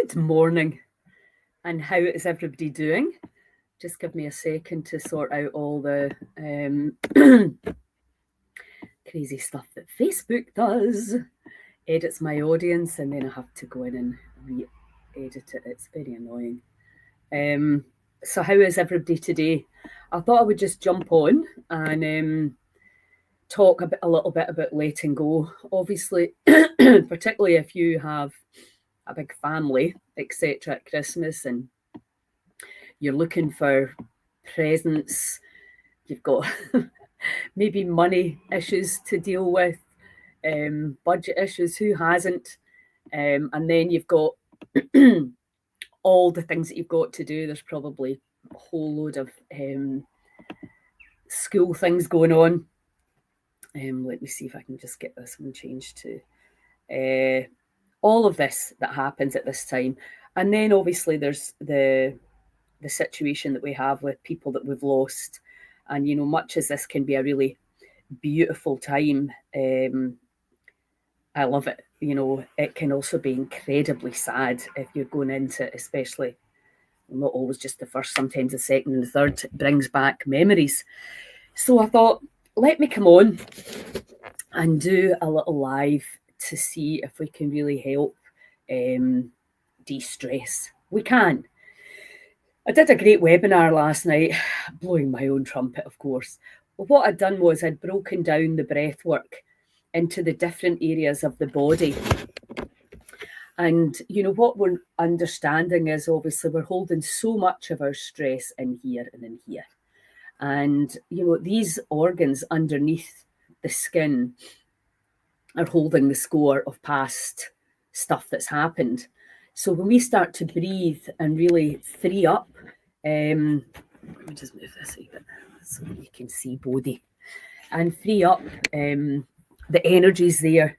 Good morning, and how is everybody doing? Just give me a second to sort out all the crazy stuff that Facebook does. Edits my audience, and then I have to go in and re-edit it. It's very annoying. So how is everybody today? I thought I would just jump on and talk a little bit about letting go. Obviously, particularly if you have a big family, etc., at Christmas, and you're looking for presents, you've got maybe money issues to deal with, budget issues, who hasn't? And then you've got all the things that you've got to do. There's probably a whole load of school things going on. Let me see if I can just get this one changed to all of this that happens at this time. And then obviously there's the situation that we have with people that we've lost. And, you know, much as this can be a really beautiful time, I love it. You know, it can also be incredibly sad if you're going into it, especially not always just the first, sometimes the second and the third. It brings back memories. So I thought, let me come on and do a little live to see if we can really help de-stress. We can. I did a great webinar last night, blowing my own trumpet, of course. But what I'd done was I'd broken down the breath work into the different areas of the body. And, you know, what we're understanding is obviously we're holding so much of our stress in here and in here. And, you know, these organs underneath the skin are holding the score of past stuff that's happened. So when we start to breathe and really free up, let me just move this a bit so you can see body, and free up the energies there,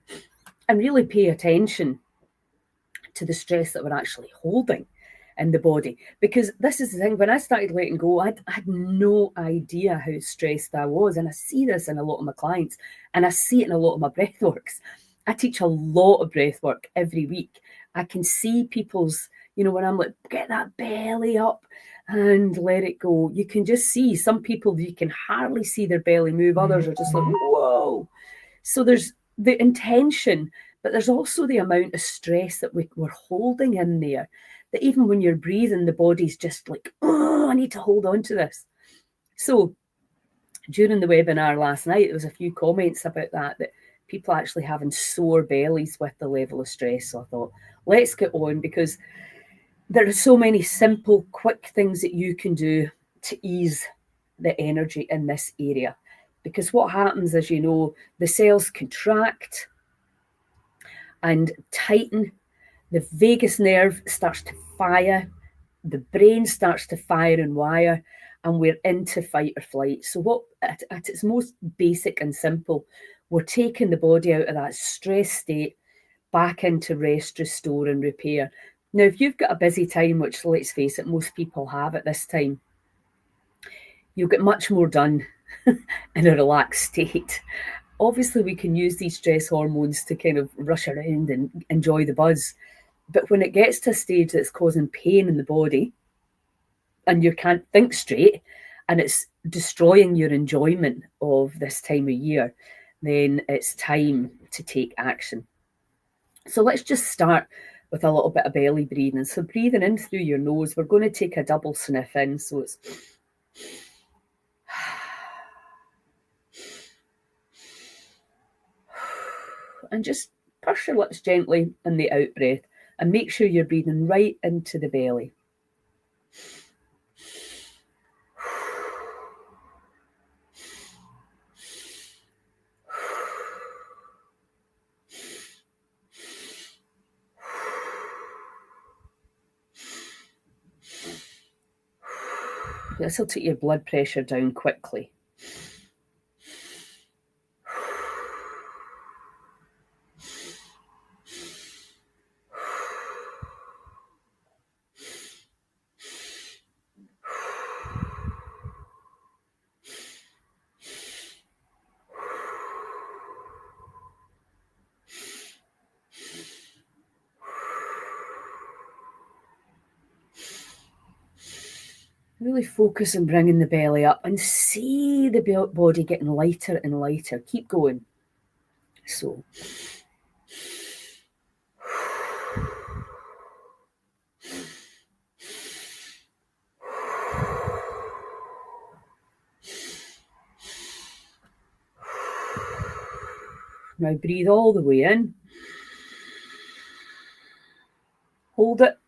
and really pay attention to the stress that we're actually holding in the body. Because this is the thing, when I started letting go, I had no idea how stressed I was. And I see this in a lot of my clients, and I see it in a lot of my breath works. I teach a lot of breath work every week. I can see people's, you know, when I'm like, get that belly up and let it go. You can just see some people, you can hardly see their belly move. Others are just like, whoa. So there's the intention, but there's also the amount of stress that we're holding in there, that even when you're breathing, the body's just like, oh, I need to hold on to this. So during the webinar last night, there was a few comments about that people actually having sore bellies with the level of stress. So I thought, let's get on, because there are so many simple, quick things that you can do to ease the energy in this area. Because what happens is, you know, the cells contract and tighten, the vagus nerve starts to fire, the brain starts to fire and wire, and we're into fight or flight. So what, at its most basic and simple, we're taking the body out of that stress state back into rest, restore, and repair. Now, if you've got a busy time, which, let's face it, most people have at this time, you'll get much more done in a relaxed state. Obviously, we can use these stress hormones to kind of rush around and enjoy the buzz. But when it gets to a stage that's causing pain in the body and you can't think straight and it's destroying your enjoyment of this time of year, then it's time to take action. So let's just start with a little bit of belly breathing. So breathing in through your nose, we're going to take a double sniff in. So it's and just push your lips gently in the out breath and make sure you're breathing right into the belly. This will take your blood pressure down quickly. Really focus on bringing the belly up and see the body getting lighter and lighter. Keep going. So. Now breathe all the way in. Hold it.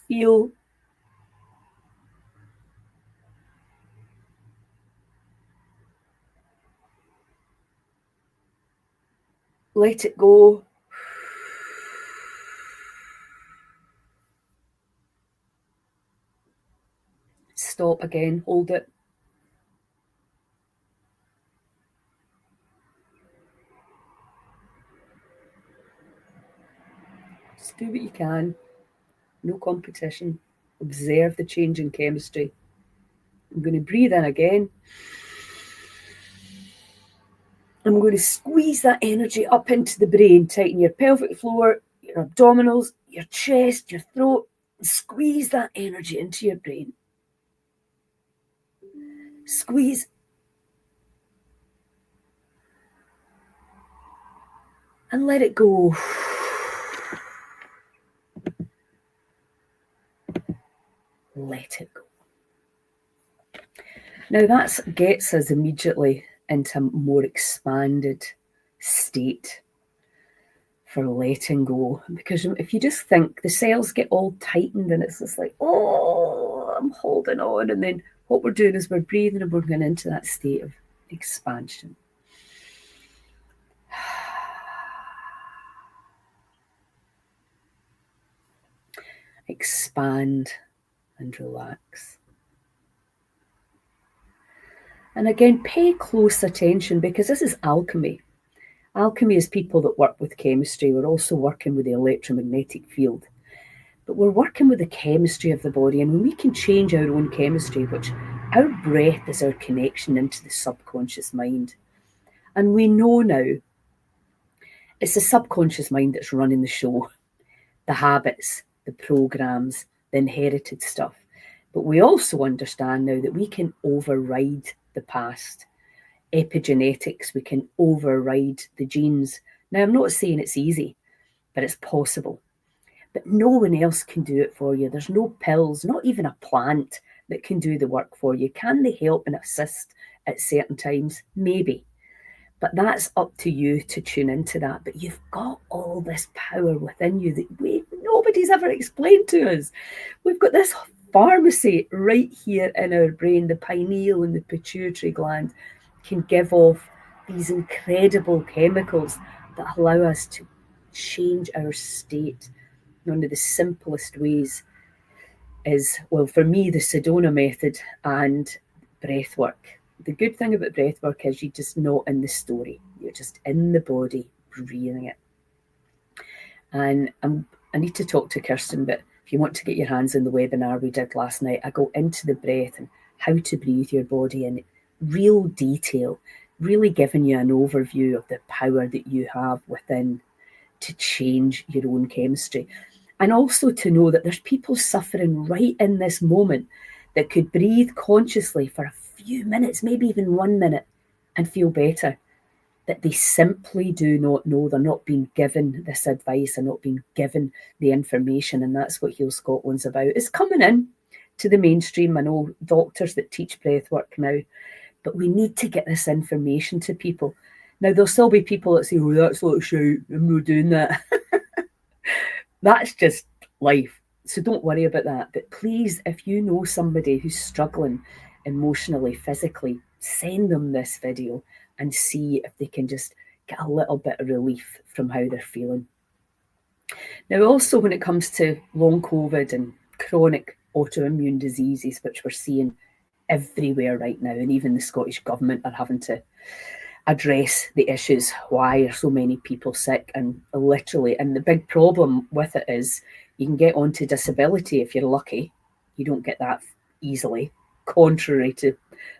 Feel. Let it go. Stop again. Hold it. Just do what you can. No competition. Observe the change in chemistry. I'm going to breathe in again. I'm going to squeeze that energy up into the brain. Tighten your pelvic floor, your abdominals, your chest, your throat. Squeeze that energy into your brain. Squeeze. And let it go. Let it go. Now that gets us immediately into a more expanded state for letting go. Because if you just think, the cells get all tightened and it's just like, oh, I'm holding on. And then what we're doing is we're breathing and we're going into that state of expansion. Expand and relax. And again, pay close attention because this is alchemy. Alchemy is people that work with chemistry. We're also working with the electromagnetic field. But we're working with the chemistry of the body. And when we can change our own chemistry, which our breath is our connection into the subconscious mind. And we know now it's the subconscious mind that's running the show. The habits, the programs, the inherited stuff. But we also understand now that we can override the past. Epigenetics, we can override the genes. Now, I'm not saying it's easy, but it's possible. But no one else can do it for you. There's no pills, not even a plant that can do the work for you. Can they help and assist at certain times? Maybe. But that's up to you to tune into that. But you've got all this power within you that nobody's ever explained to us. We've got this pharmacy right here in our brain. The pineal and the pituitary gland can give off these incredible chemicals that allow us to change our state. One of the simplest ways is, well, for me, the Sedona method and breath work. The good thing about breath work is you're just not in the story. You're just in the body, breathing it. And I need to talk to Kirsten, but if you want to get your hands on the webinar we did last night, I go into the breath and how to breathe your body in real detail, really giving you an overview of the power that you have within to change your own chemistry. And also to know that there's people suffering right in this moment that could breathe consciously for a few minutes, maybe even 1 minute, and feel better. That they simply do not know. They're not being given this advice. They're not being given the information. And that's what Heal Scotland's about. It's coming in to the mainstream. I know doctors that teach breath work now, but we need to get this information to people. Now, there'll still be people that say, oh, that's a lot of shit, I'm not doing that. That's just life. So don't worry about that. But please, if you know somebody who's struggling emotionally, physically, send them this video and see if they can just get a little bit of relief from how they're feeling. Now, also when it comes to long COVID and chronic autoimmune diseases, which we're seeing everywhere right now, and even the Scottish Government are having to address the issues. Why are so many people sick? And literally, and the big problem with it is you can get onto disability if you're lucky. You don't get that easily. Contrary to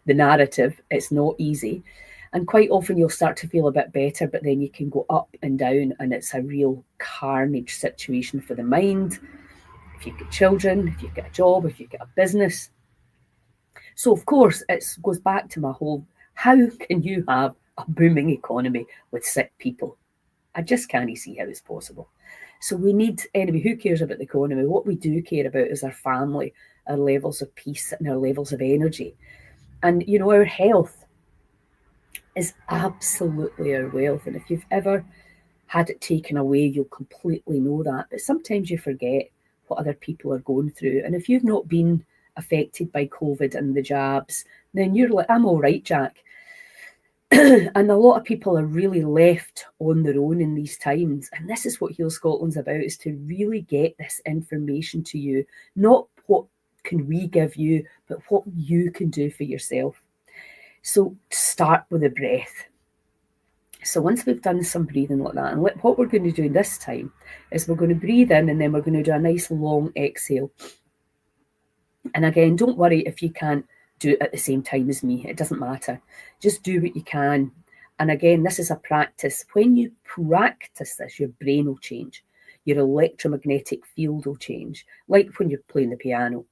the narrative, it's not easy. And quite often you'll start to feel a bit better, but then you can go up and down and it's a real carnage situation for the mind. if you've got children, if you've got a job, if you've got a business. So, of course, it goes back to my whole, how can you have a booming economy with sick people? I just can't see how it's possible. So we need, anyway, who cares about the economy? What we do care about is our family, our levels of peace and our levels of energy. And, you know, our health is absolutely our wealth. And if you've ever had it taken away, you'll completely know that. But sometimes you forget what other people are going through. And if you've not been affected by COVID and the jabs, then you're like, I'm all right, Jack. And a lot of people are really left on their own in these times. And this is what Heal Scotland's about, is to really get this information to you. Not what can we give you, but what you can do for yourself. So start with the breath. So once we've done some breathing like that, and what we're going to do this time is we're going to breathe in and then we're going to do a nice long exhale. And again, don't worry if you can't do it at the same time as me. It doesn't matter. Just do what you can. And again, this is a practice. When you practice this, your brain will change. Your electromagnetic field will change. Like when you're playing the piano.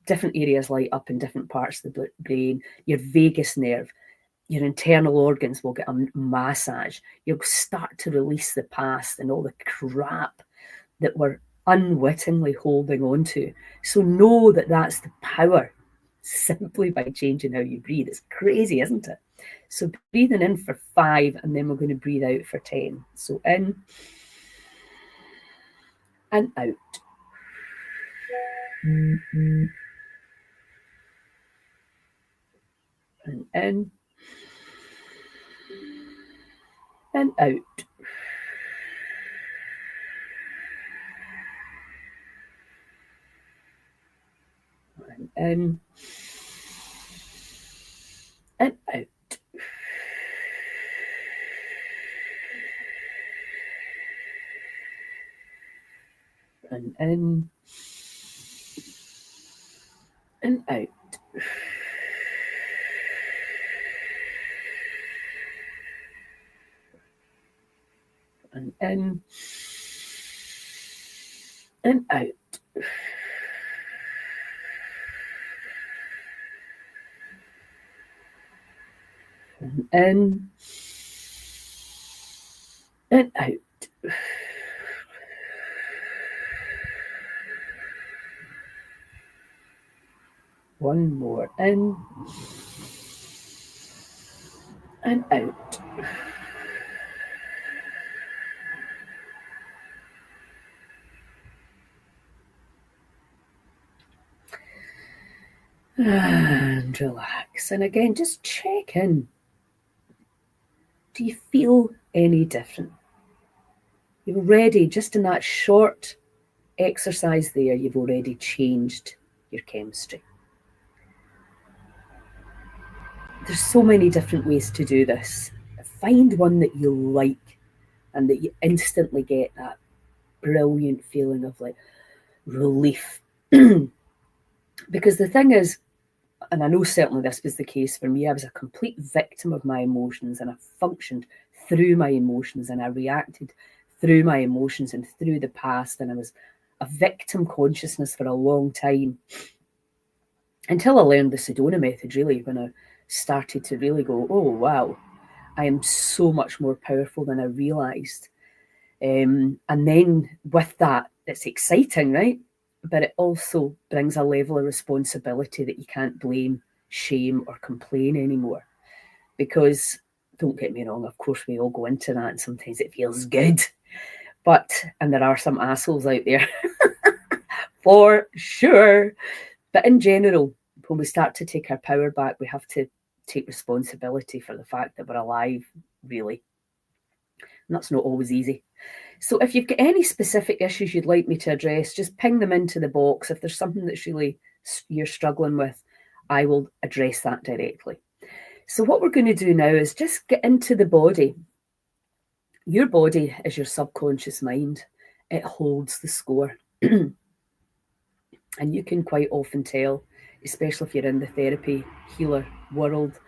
Different areas light up in different parts of the brain. Your vagus nerve, your internal organs will get a massage. You'll start to release the past and all the crap that we're unwittingly holding on to. So know that that's the power, simply by changing how you breathe. It's crazy, isn't it? So breathing in for 5, and then we're going to breathe out for 10. So in and out. And in and out. And in and out. And in and out. And in and out. And in and out. One more in and out. And relax. And again, just check in. Do you feel any different? You've already, just in that short exercise there, you've already changed your chemistry. There's so many different ways to do this. Find one that you like and that you instantly get that brilliant feeling of like relief. Because the thing is, and I know certainly this was the case for me, I was a complete victim of my emotions, and I functioned through my emotions, and I reacted through my emotions and through the past, and I was a victim consciousness for a long time, until I learned the Sedona method, really, when I started to really go, oh wow, I am so much more powerful than I realised. And then with that, it's exciting, right? But it also brings a level of responsibility that you can't blame, shame, or complain anymore. Because, don't get me wrong, of course we all go into that and sometimes it feels good. But, and there are some assholes out there, for sure. But in general, when we start to take our power back, we have to take responsibility for the fact that we're alive, really. And that's not always easy. So if you've got any specific issues you'd like me to address, just ping them into the box. If there's something that's really you're struggling with, I will address that directly. So what we're going to do now is just get into the body. Your body is your subconscious mind. It holds the score. And you can quite often tell, especially if you're in the therapy healer world,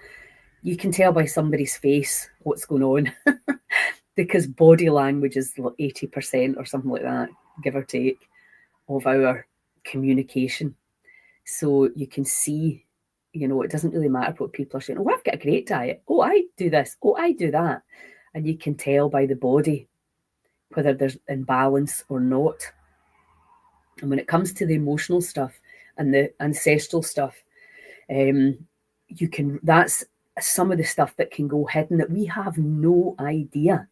you can tell by somebody's face what's going on. Because body language is like 80% or something like that, give or take, of our communication. So you can see, it doesn't really matter what people are saying. Oh, I've got a great diet. Oh, I do this. Oh, I do that. And you can tell by the body whether there's imbalance or not. And when it comes to the emotional stuff and the ancestral stuff, that's some of the stuff that can go hidden that we have no idea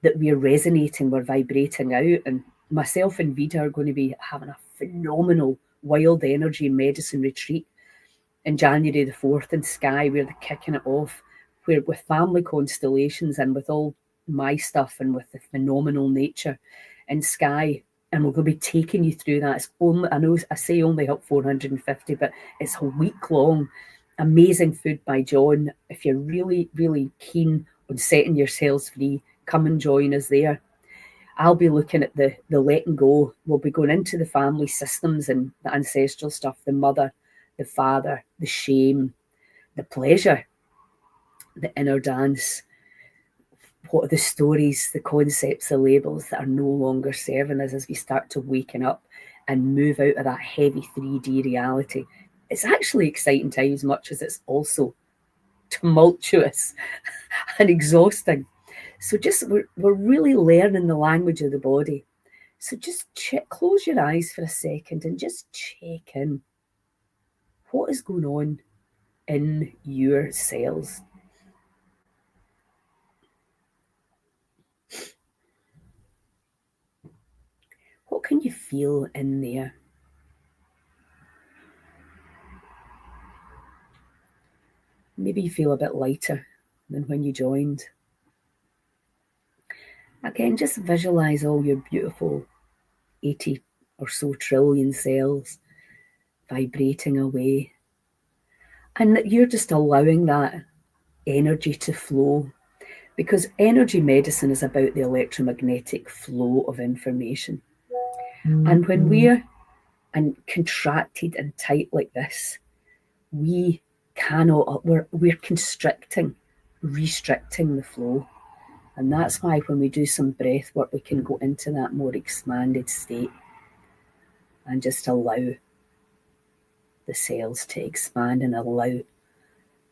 that we're resonating, we're vibrating out. And myself and Vida are going to be having a phenomenal wild energy medicine retreat in January the 4th in Skye. We're kicking it off with family constellations and with all my stuff and with the phenomenal nature in Skye. And we're going to be taking you through that. It's only, I know I say only up 450, but it's a week long. Amazing food by John. If you're really, really keen on setting your cells free, come and join us there. I'll be looking at the letting go. We'll be going into the family systems and the ancestral stuff, the mother, the father, the shame, the pleasure, the inner dance. What are the stories, the concepts, the labels that are no longer serving us as we start to waken up and move out of that heavy 3D reality? It's actually exciting times, much as it's also tumultuous and exhausting. So we're really learning the language of the body. So just close your eyes for a second and just check in. What is going on in your cells? What can you feel in there? Maybe you feel a bit lighter than when you joined. Again, just visualize all your beautiful 80 or so trillion cells vibrating away. And that you're just allowing that energy to flow, because energy medicine is about the electromagnetic flow of information. And when we're contracted and tight like this, we cannot, we're constricting, restricting the flow. And that's why when we do some breath work, we can go into that more expanded state and just allow the cells to expand and allow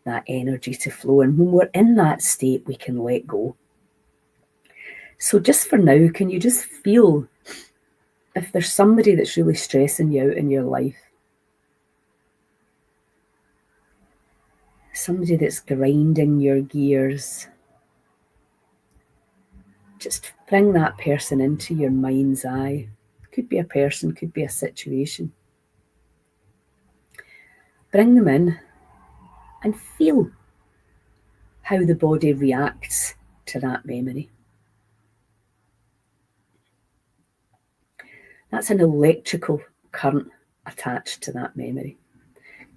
that energy to flow. And when we're in that state, we can let go. So just for now, can you just feel if there's somebody that's really stressing you out in your life, somebody that's grinding your gears, just bring that person into your mind's eye. Could be a person, could be a situation. Bring them in and feel how the body reacts to that memory. That's an electrical current attached to that memory,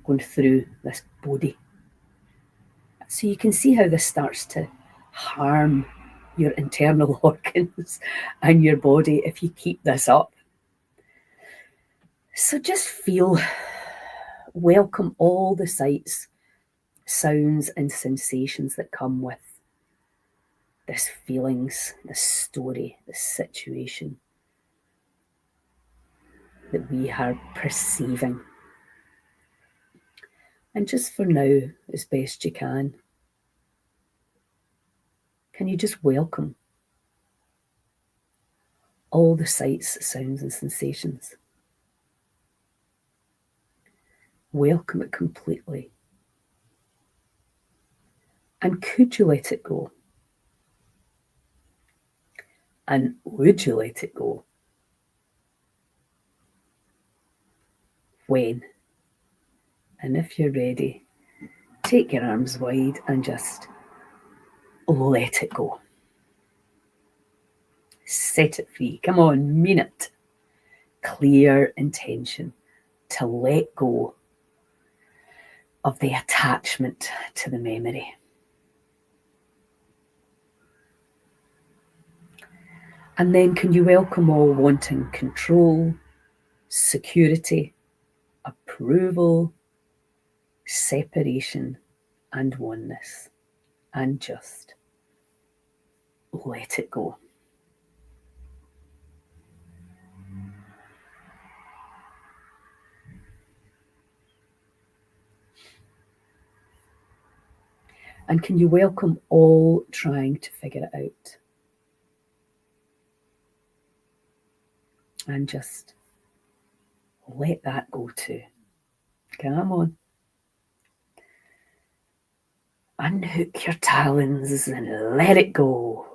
going through this body. So you can see how this starts to harm your internal organs and your body if you keep this up. So just feel, welcome all the sights, sounds and sensations that come with this feelings, this story, this situation that we are perceiving. And just for now, as best you can you just welcome all the sights, sounds and sensations? Welcome it completely. And could you let it go? And would you let it go? When? And if you're ready, take your arms wide and just let it go. Set it free. Come on, mean it. Clear intention to let go of the attachment to the memory. And then can you welcome all wanting control, security, approval, separation and oneness, and just let it go. And can you welcome all trying to figure it out? And just let that go too. Come on. Unhook your talons and let it go.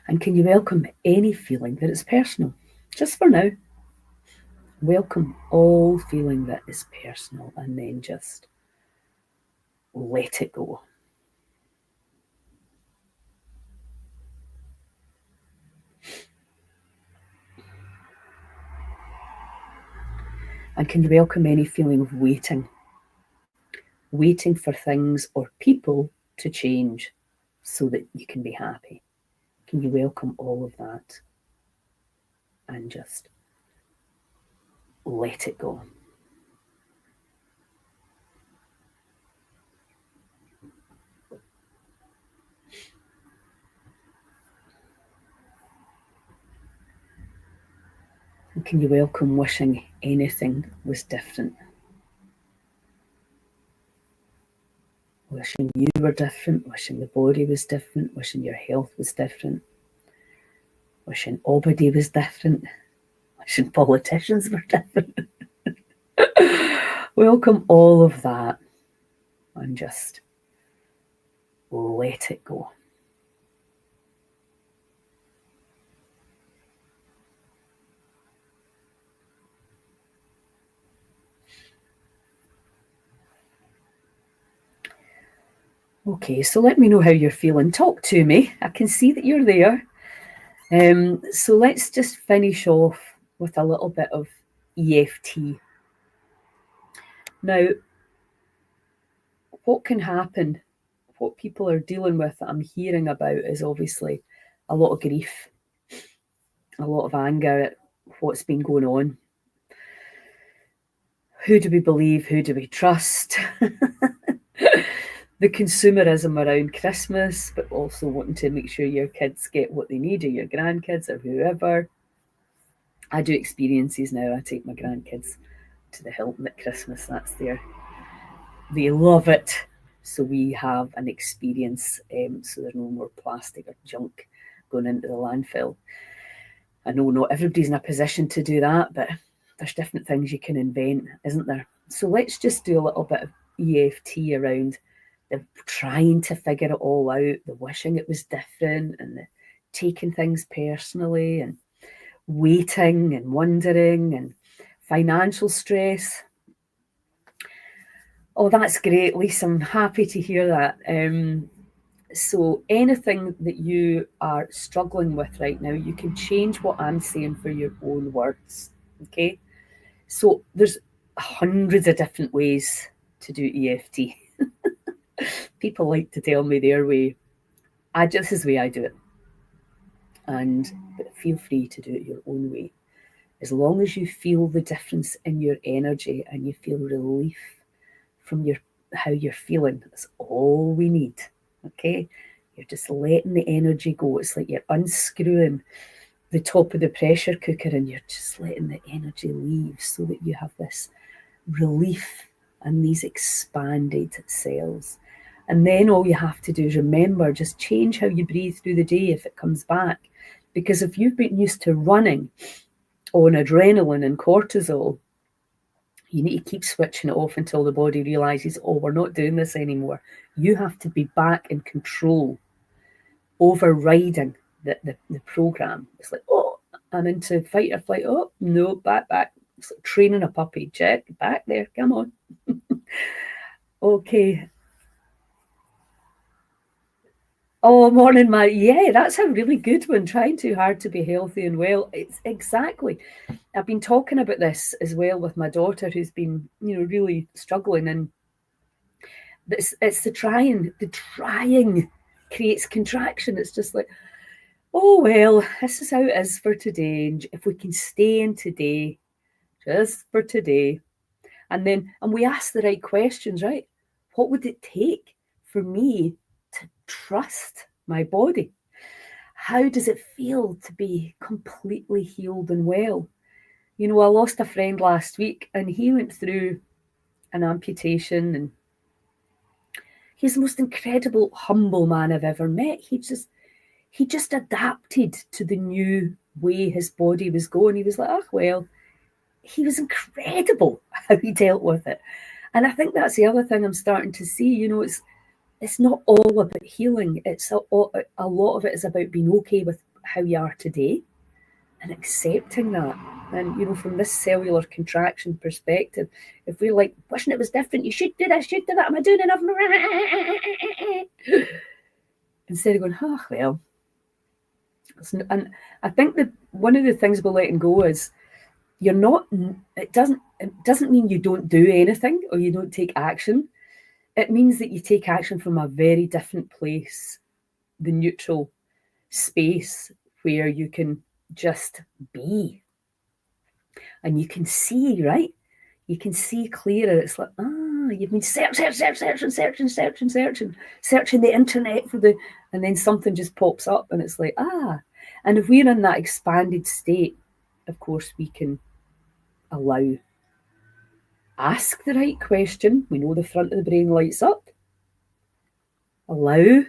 And can you welcome any feeling that is personal? Just for now. Welcome all feeling that is personal and then just let it go. And can you welcome any feeling of waiting? Waiting for things or people to change so that you can be happy. Can you welcome all of that and just let it go? And can you welcome wishing anything was different? Wishing you were different, wishing the body was different, wishing your health was different, wishing everybody was different, wishing politicians were different. Welcome all of that and just let it go. Okay, so let me know how you're feeling. Talk to me. I can see that you're there. So let's just finish off with a little bit of EFT. Now, what can happen, what people are dealing with that I'm hearing about is obviously a lot of grief, a lot of anger at what's been going on. Who do we believe? Who do we trust? The consumerism around Christmas, but also wanting to make sure your kids get what they need, or your grandkids, or whoever. I do experiences now. I take my grandkids to the Hilton at Christmas. They love it. So we have an experience, so there's no more plastic or junk going into the landfill. I know not everybody's in a position to do that, but there's different things you can invent, isn't there? So let's just do a little bit of EFT around the trying to figure it all out, the wishing it was different, and the taking things personally, and waiting and wondering, and financial stress. Oh, that's great, Lisa. I'm happy to hear that. So anything that you are struggling with right now, you can change what I'm saying for your own words. Okay? So there's hundreds of different ways to do EFT. People like to tell me their way. This is the way I do it. But feel free to do it your own way. As long as you feel the difference in your energy and you feel relief from how you're feeling, that's all we need. Okay? You're just letting the energy go. It's like you're unscrewing the top of the pressure cooker and you're just letting the energy leave so that you have this relief and these expanded cells. And then all you have to do is remember, just change how you breathe through the day if it comes back. Because if you've been used to running on adrenaline and cortisol, you need to keep switching it off until the body realizes, oh, we're not doing this anymore. You have to be back in control, overriding the program. It's like, oh, I'm into fight or flight. Oh, no, back. It's like training a puppy. Check, back there, come on. Okay. Oh, morning, Mary. Yeah, that's a really good one. Trying too hard to be healthy and well. It's exactly. I've been talking about this as well with my daughter, who's been, really struggling. And it's the trying. The trying creates contraction. It's just like, oh, well, this is how it is for today. And if we can stay in today, just for today. And we ask the right questions, right? What would it take for me to trust my body? How does it feel to be completely healed and well? I lost a friend last week and he went through an amputation and He's the most incredible, humble man I've ever met. He just adapted to the new way his body was going. He was like, oh, well, he was incredible how he dealt with it. And I think that's the other thing I'm starting to see. You know, it's not all about healing. It's a lot of it is about being okay with how you are today and accepting that. And, you know, from this cellular contraction perspective, if we're like, wishing it was different, you should do that, am I doing enough? Instead of going, oh, well. And I think that one of the things we're letting go is you're not, it doesn't mean you don't do anything or you don't take action. It means that you take action from a very different place, the neutral space where you can just be. And you can see, right? You can see clearer. It's like, you've been searching the internet and then something just pops up and it's like, And if we're in that expanded state, of course, we can ask the right question. We know the front of the brain lights up. Allow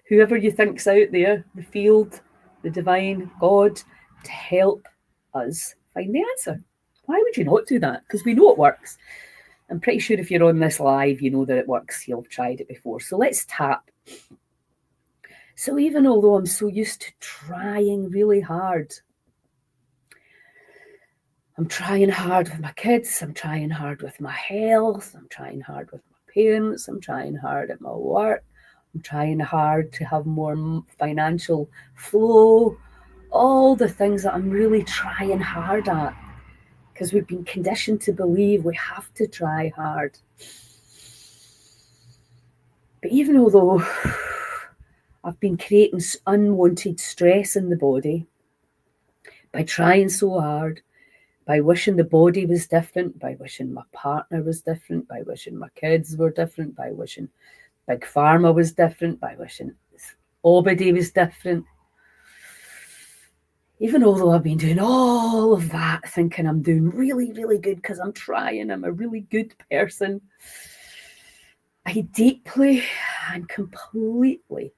whoever you think's out there, the field, the divine, God, to help us find the answer. Why would you not do that? Because we know it works. I'm pretty sure if you're on this live, you know that it works. You've tried it before. So let's tap. So even although I'm so used to trying really hard, I'm trying hard with my kids, I'm trying hard with my health, I'm trying hard with my parents, I'm trying hard at my work, I'm trying hard to have more financial flow, all the things that I'm really trying hard at, because we've been conditioned to believe we have to try hard. But even although I've been creating unwanted stress in the body by trying so hard, by wishing the body was different, by wishing my partner was different, by wishing my kids were different, by wishing Big Pharma was different, by wishing Obady was different. Even although I've been doing all of that, thinking I'm doing really, really good because I'm trying, I'm a really good person, I deeply and completely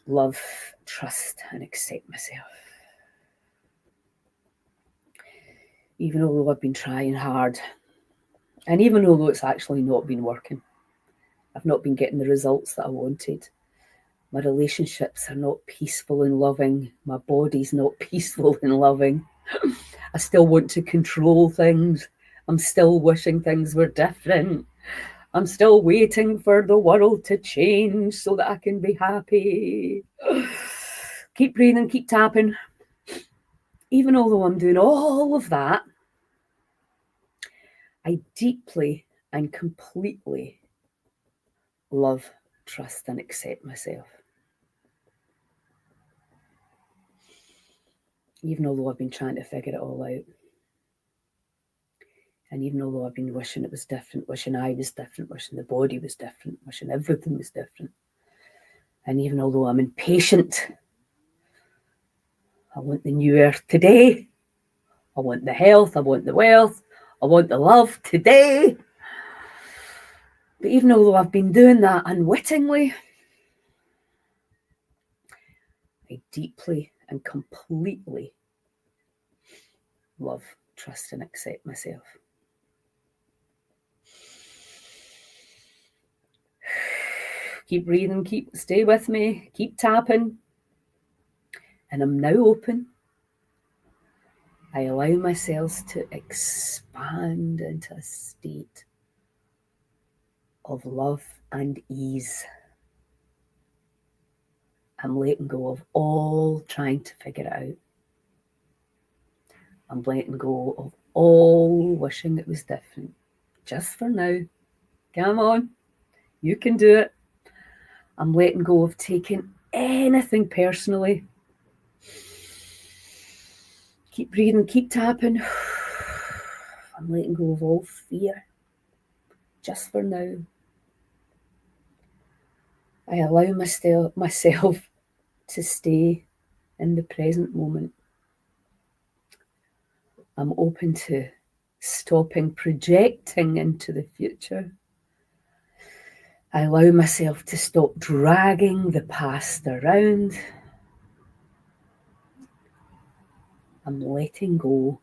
love, trust, and accept myself. Even although I've been trying hard, and even although it's actually not been working, I've not been getting the results that I wanted. My relationships are not peaceful and loving. My body's not peaceful and loving. I still want to control things. I'm still wishing things were different. I'm still waiting for the world to change so that I can be happy. Keep breathing, keep tapping. Even although I'm doing all of that, I deeply and completely love, trust, and accept myself. Even although I've been trying to figure it all out. And even although I've been wishing it was different, wishing I was different, wishing the body was different, wishing everything was different. And even although I'm impatient, I want the new earth today. I want the health, I want the wealth, I want the love today. But even although I've been doing that unwittingly, I deeply and completely love, trust, and accept myself. Keep breathing, stay with me, keep tapping. And I'm now open. I allow myself to expand into a state of love and ease. I'm letting go of all trying to figure it out. I'm letting go of all wishing it was different. Just for now. Come on. You can do it. I'm letting go of taking anything personally. Keep breathing, keep tapping. I'm letting go of all fear. Just for now. I allow myself to stay in the present moment. I'm open to stopping projecting into the future. I allow myself to stop dragging the past around. I'm letting go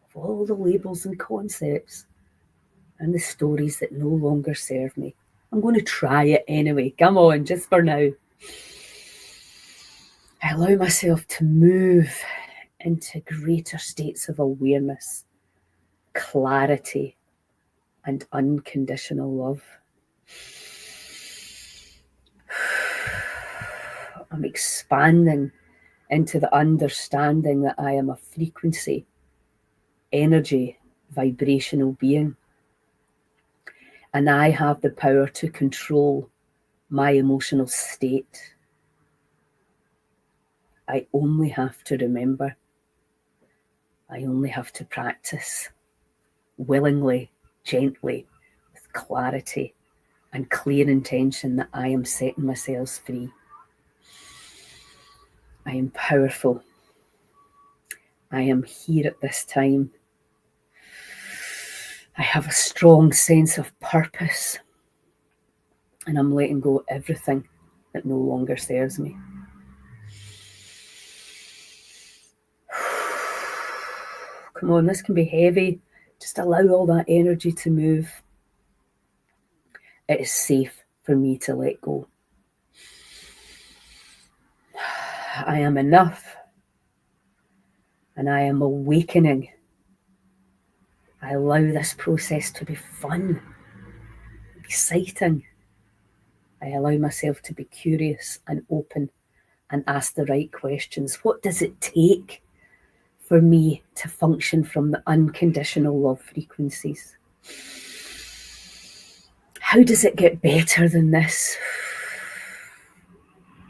of all the labels and concepts and the stories that no longer serve me. I'm going to try it anyway. Come on, just for now. I allow myself to move into greater states of awareness, clarity, and unconditional love. I'm expanding into the understanding that I am a frequency, energy, vibrational being. And I have the power to control my emotional state. I only have to remember. I only have to practice willingly, gently, with clarity and clear intention that I am setting myself free. I am powerful. I am here at this time. I have a strong sense of purpose, and I'm letting go of everything that no longer serves me. Come on, this can be heavy. Just allow all that energy to move. It is safe for me to let go. I am enough, and I am awakening. I allow this process to be fun, exciting. I allow myself to be curious and open and ask the right questions. What does it take for me to function from the unconditional love frequencies? How does it get better than this?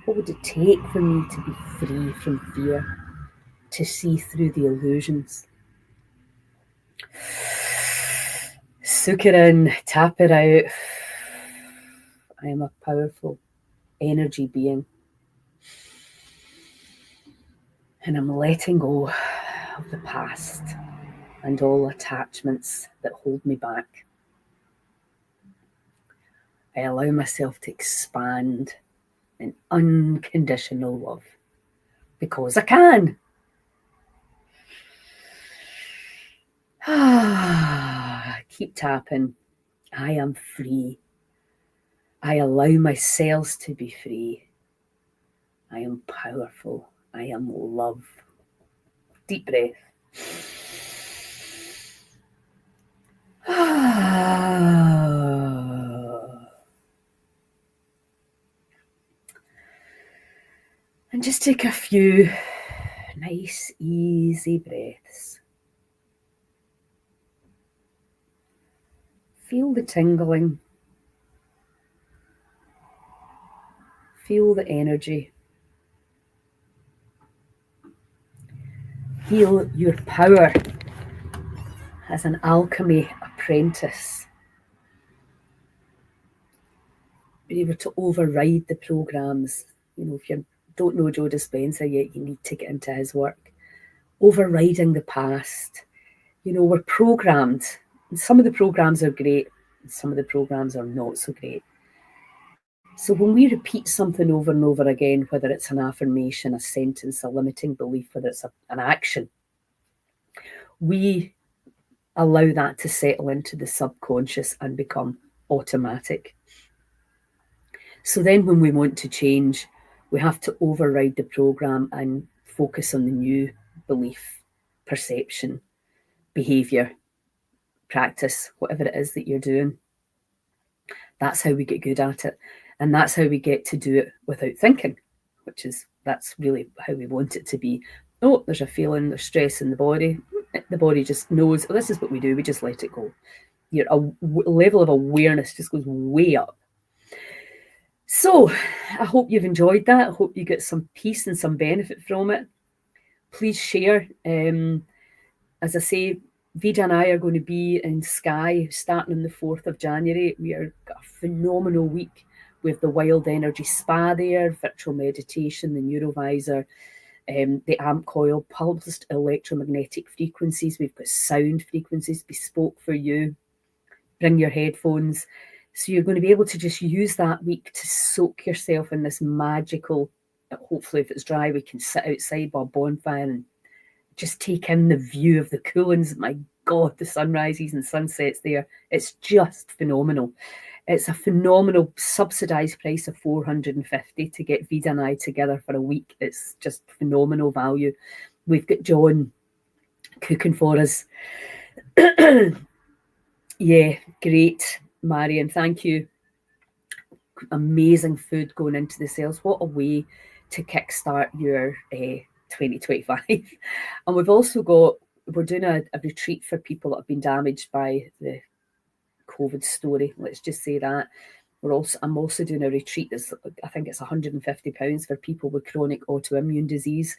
What would it take for me to be free from fear, to see through the illusions? Soak it in, tap it out. I am a powerful energy being. And I'm letting go of the past and all attachments that hold me back. I allow myself to expand in unconditional love because I can. Keep tapping. I am free. I allow my cells to be free. I am powerful. I am love. Deep breath. And just take a few nice, easy breaths. Feel the tingling. Feel the energy. Feel your power as an alchemy apprentice. Be able to override the programs. You know, if you don't know Joe Dispenza yet, you need to get into his work. Overriding the past. You know, we're programmed. And some of the programs are great, and some of the programs are not so great. So when we repeat something over and over again, whether it's an affirmation, a sentence, a limiting belief, whether it's an action, we allow that to settle into the subconscious and become automatic. So then when we want to change, we have to override the program and focus on the new belief, perception, behavior, practice, whatever it is that you're doing. That's how we get good at it. And that's how we get to do it without thinking, that's really how we want it to be. Oh, there's a feeling, there's stress in the body. The body just knows, oh, this is what we do. We just let it go. Your level of awareness just goes way up. So I hope you've enjoyed that. I hope you get some peace and some benefit from it. Please share. As I say, Vida and I are going to be in Skye starting on the 4th of January. We are got a phenomenal week with the Wild Energy Spa there, virtual meditation, the Neurovisor, the AMP coil, pulsed electromagnetic frequencies. We've got sound frequencies bespoke for you. Bring your headphones. So you're going to be able to just use that week to soak yourself in this magical, hopefully if it's dry, we can sit outside by a bonfire and just take in the view of the Coolins. My God, the sunrises and sunsets there. It's just phenomenal. It's a phenomenal subsidised price of $450 to get Vida and I together for a week. It's just phenomenal value. We've got John cooking for us. Yeah, great, Marion. Thank you. Amazing food going into the sales. What a way to kickstart your 2025. And we've also got, we're doing a retreat for people that have been damaged by the COVID story. Let's just say that. I'm also doing a retreat that's, I think it's £150 for people with chronic autoimmune disease.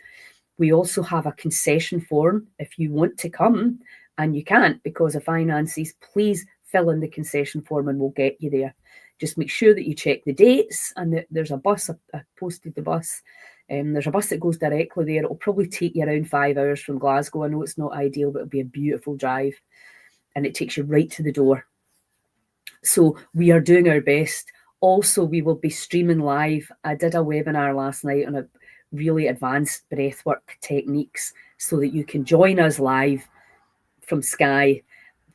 We also have a concession form if you want to come and you can't because of finances. Please fill in the concession form and we'll get you there. Just make sure that you check the dates and that there's a bus. I posted the bus. There's a bus that goes directly there. It'll probably take you around 5 hours from Glasgow. I know it's not ideal, but it'll be a beautiful drive and it takes you right to the door. So we are doing our best. Also, we will be streaming live. I did a webinar last night on a really advanced breathwork techniques so that you can join us live from Sky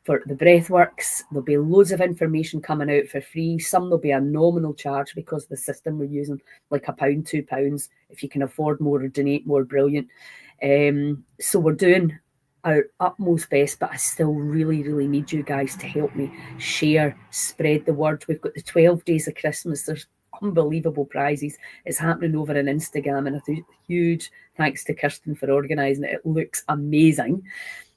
for the breathworks. There'll be loads of information coming out for free. Some there'll be a nominal charge because of the system we're using, like £1, £2. If you can afford more or donate more, brilliant. So we're doing our utmost best, but I still really, really need you guys to help me share, spread the word. We've got the 12 days of Christmas. There's unbelievable prizes. It's happening over on Instagram, and a huge thanks to Kirsten for organising it. It looks amazing.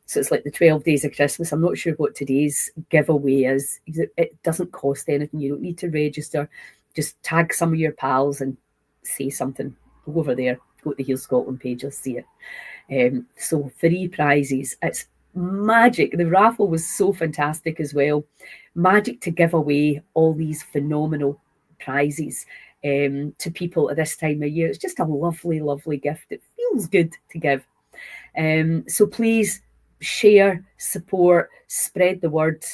So it's like the 12 days of Christmas. I'm not sure what today's giveaway is. It doesn't cost anything. You don't need to register. Just tag some of your pals and say something over there. Go to the Heal Scotland page, you'll see it. So 3 prizes. It's magic. The raffle was so fantastic as well. Magic to give away all these phenomenal prizes to people at this time of year. It's just a lovely, lovely gift. It feels good to give. So please share, support, spread the word,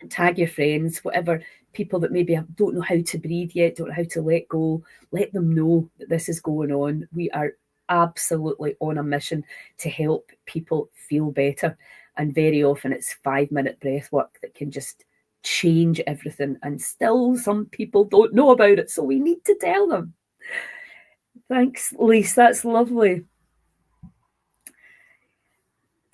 tag your friends, whatever people that maybe don't know how to breathe yet, don't know how to let go, let them know that this is going on. We are absolutely on a mission to help people feel better. And very often it's 5-minute breath work that can just change everything. And still some people don't know about it. So we need to tell them. Thanks, Lise. That's lovely.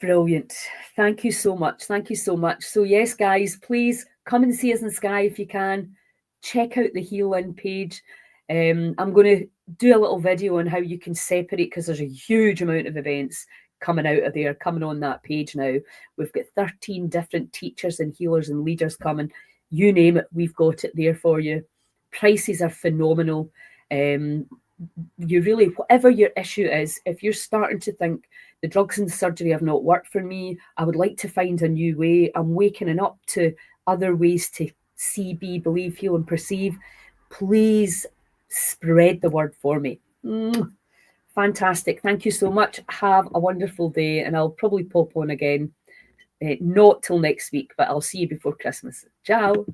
Brilliant. Thank you so much. Thank you so much. So yes, guys, please come and see us in Sky if you can. Check out the Heal In page. I'm going to do a little video on how you can separate, because there's a huge amount of events coming out of there, coming on that page now. We've got 13 different teachers and healers and leaders coming. You name it, we've got it there for you. Prices are phenomenal. You really, whatever your issue is, if you're starting to think the drugs and surgery have not worked for me, I would like to find a new way, I'm waking up to other ways to see, be, believe, feel and perceive, please spread the word for me. Fantastic. Thank you so much. Have a wonderful day, and I'll probably pop on again, not till next week, but I'll see you before Christmas. Ciao.